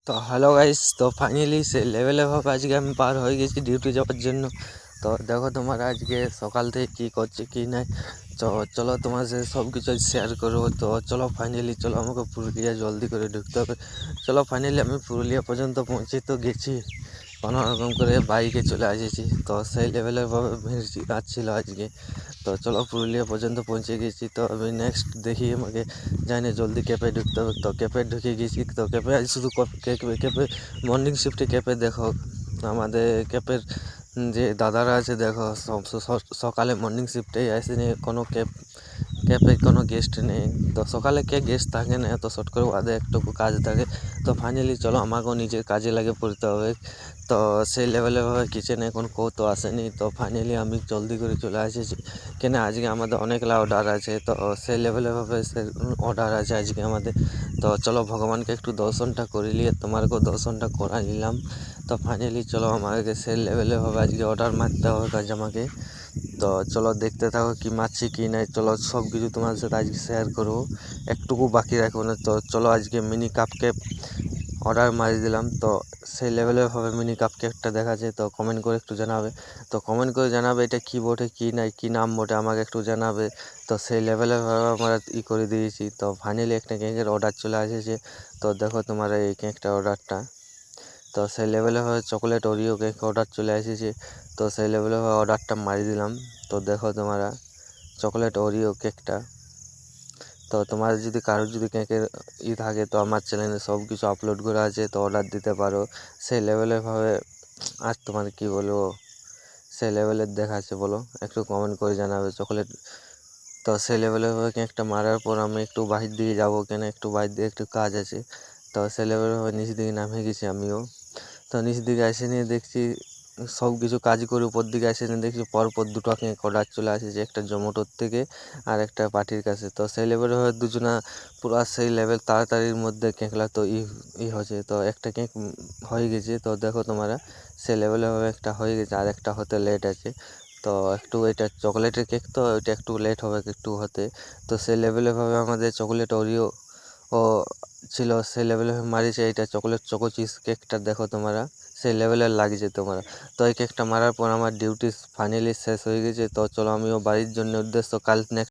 তো hello guys, তো finally সে লেভেলে ভাবে আজকে আমি পার হয়ে গেছি ডিউটি যাওয়ার জন্য। তো দেখো তোমার আজকে সকাল থেকে কী করছে কী নাই, তো চলো তোমার সাথে সব কিছু শেয়ার করবো। তো চলো ফাইনালি চলো, আমাকে পুরুলিয়া জলদি করে ঢুকতে হবে। চলো ফাইনালি আমি পুরুলিয়া পর্যন্ত পৌঁছে তো গেছি, কোনো রকম করে বাইকে চলে এসেছি। তো সেই লেভেলের ভাবে ভিড় আসছিল আজকে। তো চলো পুরুলিয়া পর্যন্ত পৌঁছে গেছি। তো আমি নেক্সট দেখি আমাকে জানি জলদি ক্যাবে ঢুকতে হবে। তো ক্যাবে ঢুকে গেছি। তো ক্যাবে আজ শুধু ক্যাবে মর্নিং শিফটে ক্যাবে দেখো আমাদের ক্যাবের যে দাদারা আছে দেখো সকালে মর্নিং শিফটেই আসেনি, কোনো ক্যাবে কোনো গেস্ট নেই। তো সকালে কে গেস্ট থাকে না, তো শর্ট করে বাদে একটুকু কাজ থাকে। তো ফাইনালি চলো আমাকেও নিজের কাজে লাগে পড়তে হবে। তো সেই লেভেলেভাবে কিচেনে এখন কেউ তো আসেনি। তো ফাইনালি আমি জলদি করে চলে এসেছি, কেন আজকে আমাদের অনেকগুলো অর্ডার আছে। তো সেই লেভেলেভাবে সে অর্ডার আছে আজকে আমাদের। তো চলো ভগবানকে একটু দর্শনটা করে নিয়ে তোমারকেও দর্শনটা করা নিলাম। তো ফাইনালি চলো আমাকে সেই লেভেলেভাবে আজকে অর্ডার মারতে হবে কাজ আমাকে। তো চলো দেখতে থাকো কি মারছি কি নাই, চলো সব কিছু তোমার সাথে আজকে শেয়ার করবো, একটুকু বাকি রাখবো না। তো চলো আজকে মিনি কাপ কেক অর্ডার মারি দিলাম। তো সেই লেভেলের হবে মিনি কাপ কেকটা দেখাচ্ছে। তো কমেন্ট করে একটু জানাবে, তো কমেন্ট করে জানাবে এটা কী বটে কী নাই, কী নাম বটে আমাকে একটু জানাবে। তো সেই লেভেলের ভাবে আমরা করে দিয়েছি। তো ফাইনালি একটা কেকের অর্ডার চলে এসেছে। তো দেখো তোমার এই কেকটা অর্ডারটা। তো সেই লেভেলেভাবে চকোলেট ওরিও কেক অর্ডার চলে এসেছে। তো সেই লেভেলেভাবে অর্ডারটা মারি দিলাম। তো দেখো তোমরা চকোলেট ওরিও কেকটা। তো তোমার যদি কারোর যদি কেকের থাকে, তো আমার চ্যানেলে সব কিছু আপলোড করা আছে, তো অর্ডার দিতে পারো। সেই লেভেলেভাবে আর তোমার কি বলবো, সেই লেভেলের দেখাচ্ছে, বলো একটু কমেন্ট করে জানাবে চকোলেট। তো সেই লেভেলেভাবে কেকটা মারার পর আমি একটু বাহির দিকে যাবো, কেন একটু বাহির দিকে একটু কাজ আছে। তো সেই লেভেলেভাবে নিচ দিকে নামে গেছি আমিও। তো নিচ দিকে এসে নিয়ে দেখছি সব কিছু কাজ করে উপর দিকে এসে নিয়ে দেখছি পরপর দুটো কেক অর্ডার চলে আসেছে, একটা জোম্যাটোর থেকে আর একটা পার্টির কাছে। তো সেই লেভেলে হয়ে দুজনা পুরো সেই লেভেল তাড়াতাড়ির মধ্যে কেকলা তো হয়েছে। তো একটা কেক হয়ে গেছে। তো দেখো তোমরা সেই লেভেলে হবে একটা হয়ে গেছে, আর একটা হতে লেট আছে। তো একটু এটা চকলেটের কেক, তো এটা একটু লেট হবে একটু হতে। তো সেই লেভেলেভাবে আমাদের চকলেট ওরিও ও ছিল, সেই লেভেলে মারিছে। এটা চকলেট চকো চিজ কেকটা দেখো তোমরা সেই লেভেলের লাগছে তোমরা। তো এই কেকটা মারার পর আমার ডিউটি ফাইনালি শেষ হয়ে গেছে। তো চলো আমিও বাড়ির জন্য উদ্দেশ্য কাল নেক্সট